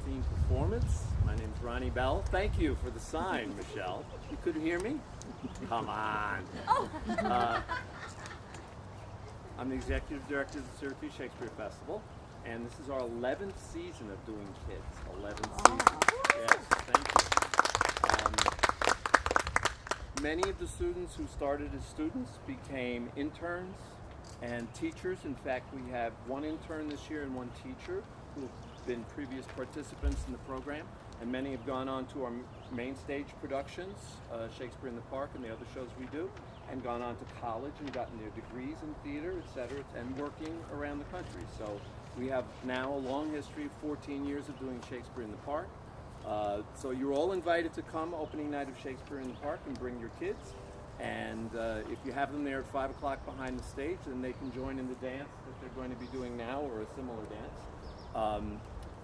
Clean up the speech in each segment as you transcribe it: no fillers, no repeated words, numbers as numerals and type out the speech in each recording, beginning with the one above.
2016 performance. My name's Ronnie Bell. Thank you for the sign, Michelle. You couldn't hear me? Come on. I'm the executive director of the Syracuse Shakespeare Festival, and this is our 11th season of doing kids. 11th season. Yes, thank you. Many of the students who started as students became interns and teachers. In fact, we have one intern this year and one teacher who have been previous participants in the program, and many have gone on to our main stage productions, Shakespeare in the Park and the other shows we do, and gone on to college and gotten their degrees in theater, etc., and working around the country. So we have now a long history of 14 years of doing Shakespeare in the Park. So you're all invited to come opening night of Shakespeare in the Park and bring your kids. And if you have them there at 5 o'clock behind the stage, then they can join in the dance that they're going to be doing now, or a similar dance,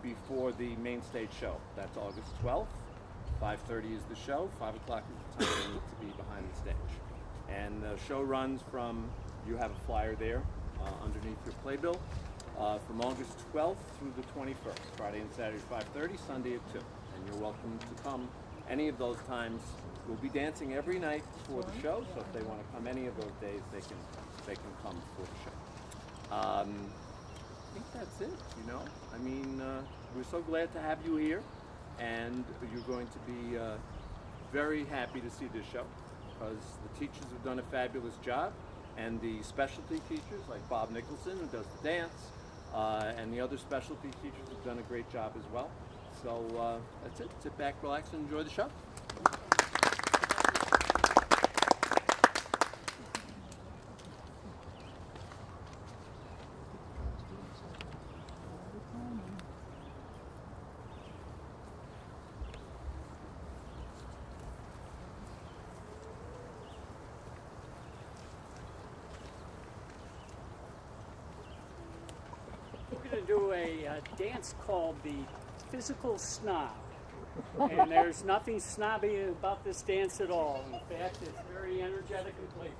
before the main stage show. That's August 12th. 5:30 is the show. 5 o'clock is the time they need to be behind the stage. And the show runs from, you have a flyer there underneath your playbill, from August 12th through the 21st, Friday and Saturday 5:30, Sunday at 2. And you're welcome to come any of those times. We'll be dancing every night before the show, so if they want to come any of those days, they can come before the show. I think that's it, you know. I mean, we're so glad to have you here, and you're going to be very happy to see this show, because the teachers have done a fabulous job, and the specialty teachers, like Bob Nicholson, who does the dance, and the other specialty teachers have done a great job as well. So that's it. Sit back, relax, and enjoy the show. We're going to do a dance called the Physical Snob. And there's nothing snobby about this dance at all. In fact, it's very energetic and playful.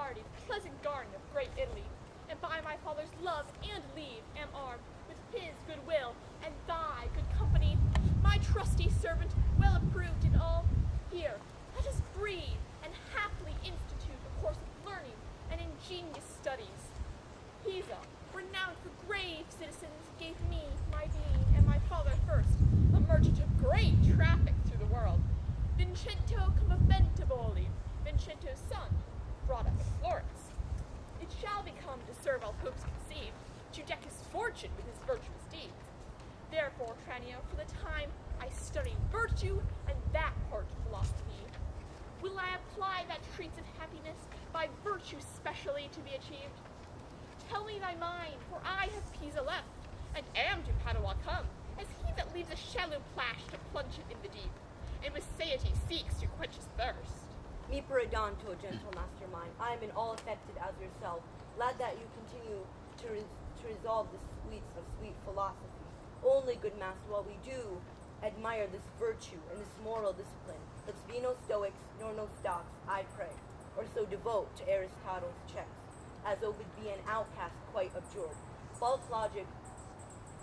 guarded, pleasant garden of great Italy, and by my father's love and leave am armed with his goodwill and thy good company, my trusty servant, well approved in all. Here, let us breathe and happily institute a course of learning and ingenious studies. Pisa, renowned for grave citizens, gave me, my being, and my father first, a merchant of great traffic through the world. Vincento Comaventiboli, Vincento's son, brought up at Florence. It shall become to serve all hopes conceived, to deck his fortune with his virtuous deeds. Therefore, Tranio, for the time I study virtue and that part of philosophy. Will I apply that treats of happiness by virtue specially to be achieved? Tell me thy mind, for I have Pisa left, and am to Padua come, as he that leaves a shallow plash to plunge it in the deep, and with satiety seeks to quench his thirst. Me peridonto, gentle mastermind, I am in all affected as yourself, glad that you continue to resolve the sweets of sweet philosophy. Only, good master, while we do admire this virtue and this moral discipline, let's be no stoics nor no stocks, I pray, or so devote to Aristotle's checks, as though would be an outcast quite abjured. False logic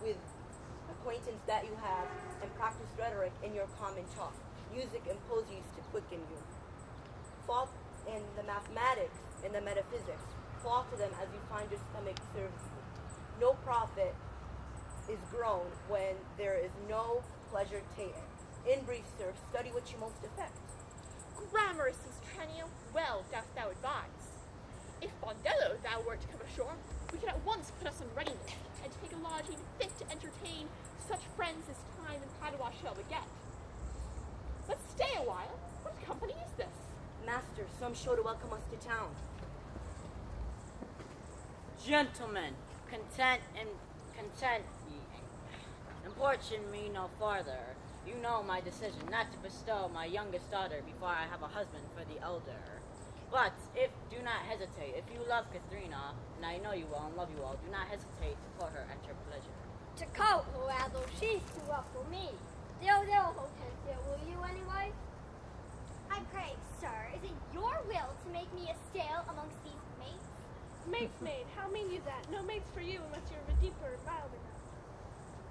with acquaintance that you have, and practice rhetoric in your common talk. Music imposes to quicken you. Fall in the mathematics and the metaphysics. Fall to them as you find your stomach serves you. No profit is grown when there is no pleasure taken. In brief, sir, study what you most affect. Grammar is Tranio, well dost thou advise. If Bondello thou wert to come ashore, we could at once put us in readiness, and take a lodging fit to entertain such friends as time in Padua shall beget. But stay a while, what company is this? Master, some show to welcome us to town. Gentlemen, content ye. Importune me no farther. You know my decision not to bestow my youngest daughter before I have a husband for the elder. But do not hesitate. If you love Katharina, and I know you will and love you all, do not hesitate to put her at your pleasure. To coat, Loazo, she's too rough for me. They'll Hortensia, will you anyway? I pray, sir, is it your will to make me a stale amongst these mates? Mates, maid, how mean you that? No mates for you unless you're of a deeper and milder enough.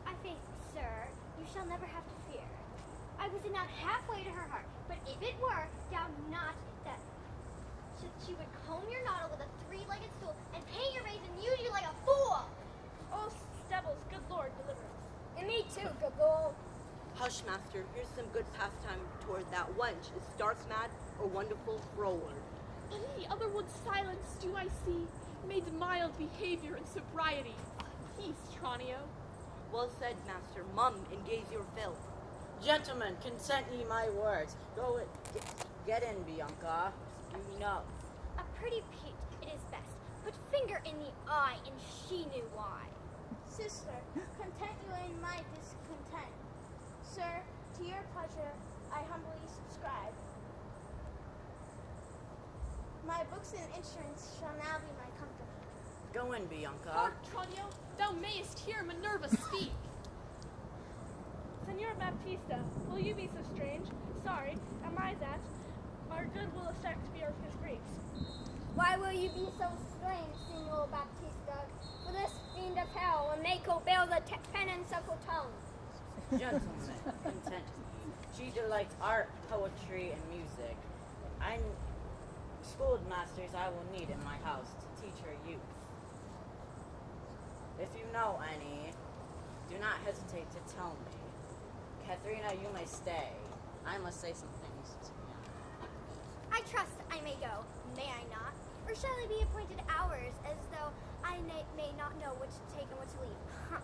I faith, sir, you shall never have to fear. I was not halfway to her heart, but if it were, doubt not that she would comb your noddle with a three-legged stool and paint your face and use you like a fool. Oh, Stebbles, good Lord, deliver us. And me too, good lord. Hush, master, here's some good pastime toward that wench. Is stark mad or wonderful froward? But in the other one's silence do I see, made mild behavior and sobriety. Peace, Tranio. Well said, master. Mum, and gaze your fill. Gentlemen, consent ye my words. Go get in, Bianca. You know. A pretty pate, it is best. Put finger in the eye, and she knew why. Sister, content you in my discontent. Sir, to your pleasure, I humbly subscribe. My books and instruments shall now be my comfort. Go in, Bianca. Hark, Tranio, thou mayest hear Minerva speak. Senor Baptista, will you be so strange? Sorry, am I that? Our good will affect fear of his griefs. Why will you be so strange, Signor Baptista? For this fiend of hell will make her bear the penance of her tongue. Gentlemen, content ye. She delights art, poetry, and music. I'm schooled masters I will need in my house to teach her youth. If you know any, do not hesitate to tell me. Katharina, you may stay. I must say some things to you. I trust I may go, may I not? Or shall I be appointed hours, as though I may not know what to take and what to leave? Huh.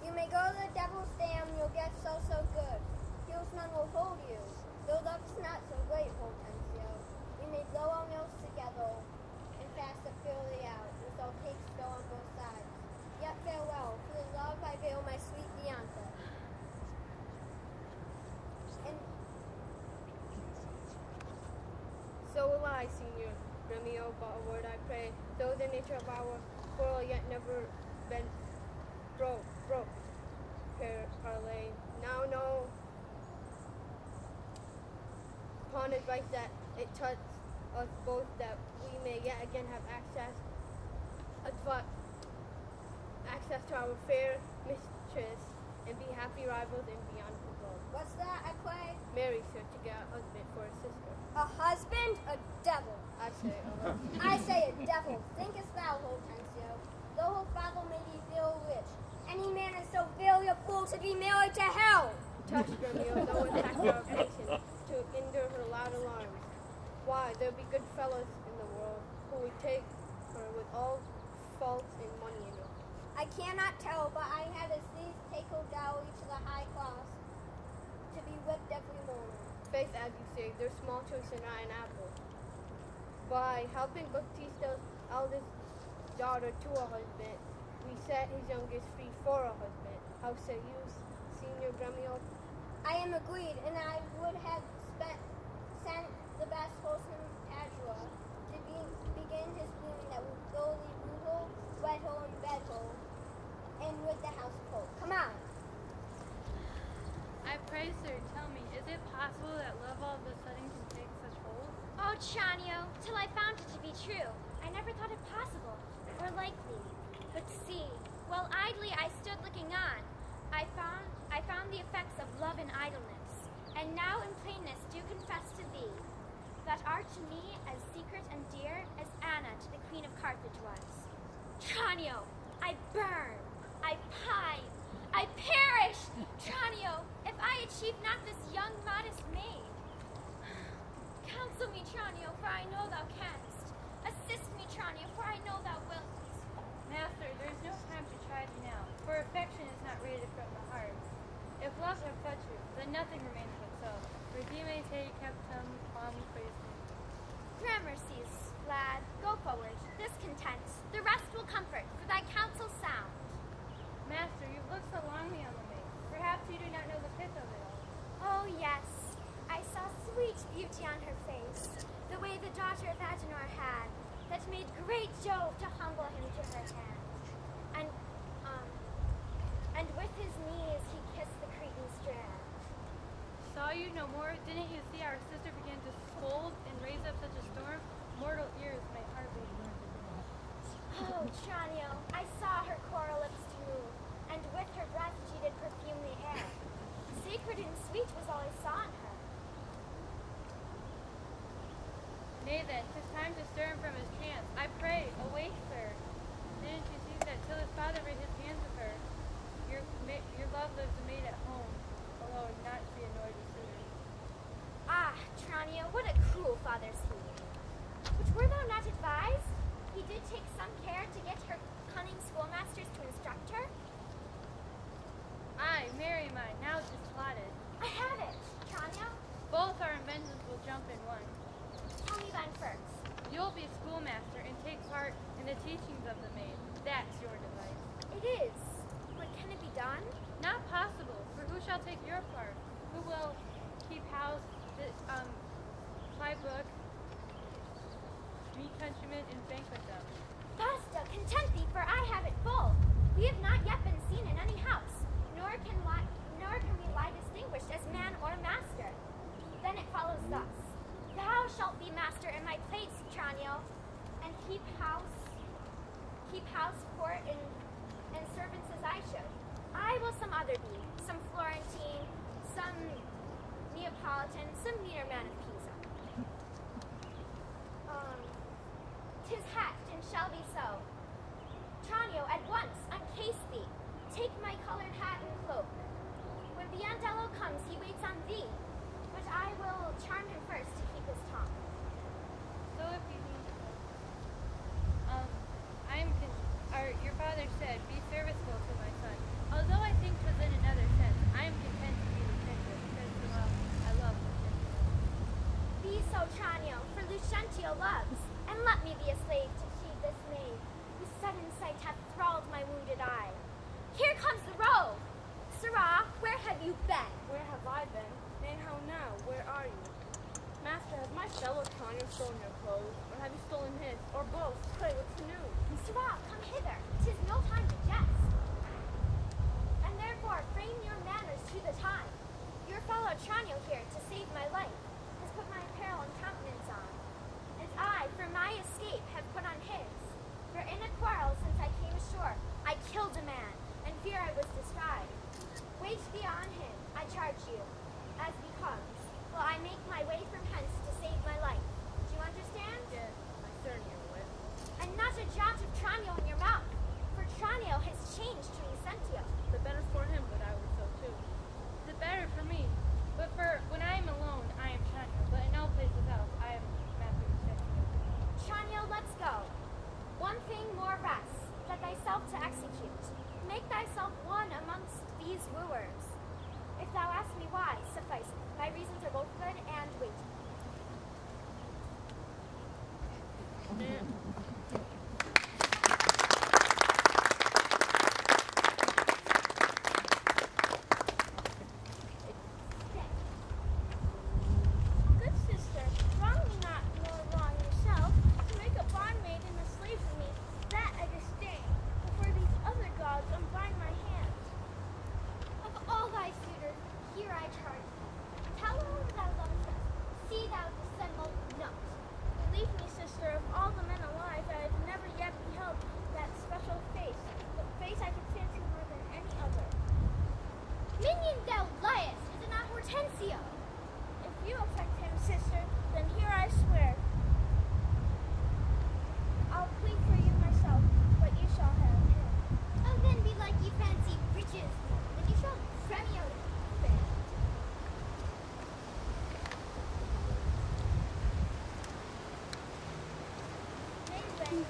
You may go to the devil's dam, you'll get so good. Heels none will hold you. Though love's not so great, Hortensio. We may blow our mills together, and fast the fury out, with our cakes go on both sides. Yet farewell, for the love I veil my sweet Bianca. And So will I, Senor. Hear me, O God, word I pray, though the nature of our quarrel yet never bent, broke. Here are lay. Now know upon advice that it touch us both that we may yet again have access to our fair mistress and be happy rivals in beyond the world. What's that I play? Marry, sir, to get a husband for a sister. A husband? A devil. I say a husband. I say a devil. Thinkest thou, Hortensio, though her father may be very rich, any man is so very a fool to be married to hell. Touch Romeo, though attack our patience, to endure her loud alarms. Why, there be good fellows in the world who would take her with all faults and money in her. I cannot tell, but I had as these take her dowry to the high class, to be whipped every morning. Faith, as you say, there's small choice in not an apple. By helping Baptista's eldest daughter to a husband, we set his youngest free for a husband. How say you, Senior Gremio? I am agreed, and I would have sent the best wholesome Padua to begin his blooming that will thoroughly rule, wed her, and bed her, and rid the house of hope. Come on. I pray, sir, tell me, is it possible that love all of a sudden can take such hold? Oh, Tranio, till I found it to be true. I never thought it possible, or likely. But see, while idly I stood looking on, I found the effects of love and idleness, and now in plainness do confess to thee, that art to me as secret and dear as Anna to the Queen of Carthage was. Tranio, I burn, I pine, I perish! Tranio, if I achieve not this young modest maid. Counsel me, Tranio, for I know thou canst. Assist me, Tranio, for I know thou wilt. Master, there is no time to try thee now, for affection is not rated from the heart. If love have fed you, then nothing remains but so. Redime te captum quam praesum. Gramercies, lad, go forward. This contents. The rest will comfort, for thy counsel sound. Master, you've looked so longly on the maid. Perhaps you do not know the pith of it all. Oh, yes. I saw sweet beauty on her face, the way the daughter of Agenor had, that made great Jove to humble him to her hand. And with his knees he kissed the Cretan strand. Saw you no more? Didn't you see our sister begin to scold and raise up such a storm? Mortal ears may hardly learn to know. Oh, Tranio, I saw her coral lips to move, and with her breath she did perfume the air. Sacred and sweet was all I saw in her. Nay then, 'tis time to stir him from his trance. I pray, awake, sir. Didn't you see that till his father laid his hands with her, your love lives a maid at home, although not to be annoyed with suitors. Ah, Tranio, what a cruel father's he. But were thou not advised? He did take some care to get her cunning schoolmasters to instruct her. Aye, marry mine, now 'tis plotted. I have it, Tranio. Both our inventions will jump in one. Tell me then first. You'll be schoolmaster and take part in the teachings of the maid. That's your device. It is. But can it be done? Not possible, for who shall take your part? Who will keep house, ply book, meet countrymen, and banquet them? Basta, content thee, for I have it full. We have not yet been seen in any house, nor can we lie distinguished as man or master. Then it follows thus. Thou shalt be master in my place, Tranio, and keep house, court, and servants as I should. I will some other be, some Florentine, some Neapolitan, some meaner man of Pisa. 'Tis hatched and shall be so. Tranio, at once uncase thee. Take my colored hat and cloak. When Biandello comes, he waits on thee, but I will charm him first to keep his tongue. So if you need your father said, be serviceable to my son. Although I think 'twas in another sense, I am content to be lieutenant, because I love Lucentio. Be so, Tranio, for Lucentio loves, and let me be a slave to feed this maid, whose sudden sight hath thralled my wounded eye. Here comes the robe! Sirrah, where have you been? Where have I been? And how now? Where are you? Master, has my fellow Tranio stolen your clothes, or have you stolen his, or both? Pray, what's the news? Sirrah, come hither. 'Tis no time to jest. And therefore frame your manners to the time. Your fellow Tranio here, to save my life, has put my apparel and countenance on, as I, for my escape, have put on his. For in a quarrel since I came ashore, I killed a man, and fear I was descried. Wage thee on him, I charge you, as becomes, while I make my way from hence to save my life. Do you understand? Yes, I certainly wit. And not a jot of Tranio in your mouth, for Tranio has changed to Vicentio. The better for him, but I would so too. The better for me. But for when I am alone, I am Tranio. But in no place without, I am Master Vicentio. Tranio, let's go. One thing more rests, that thyself to execute. Make thyself one amongst these wooers. If thou ask me why, suffice it. My reasons are both good and weighty. Good sister, wrong me not nor wrong yourself. To make a bondmaid and a slave for me, that I disdain. But for these other gods, unbind my hands. Of all thy suitors, here I charge thee. Tell whom thou lovest best. See thou dissemble not. Believe me, sister, of all the men alive, I have never yet beheld that special face. The face I can fancy more than any other. Minion, thou liest! Is it not Hortensio? If you affect him, sister, then here I swear. I'll plead for you myself, but you shall have him. Oh, then belike ye fancy riches, then you shall premio fair. Nay, then,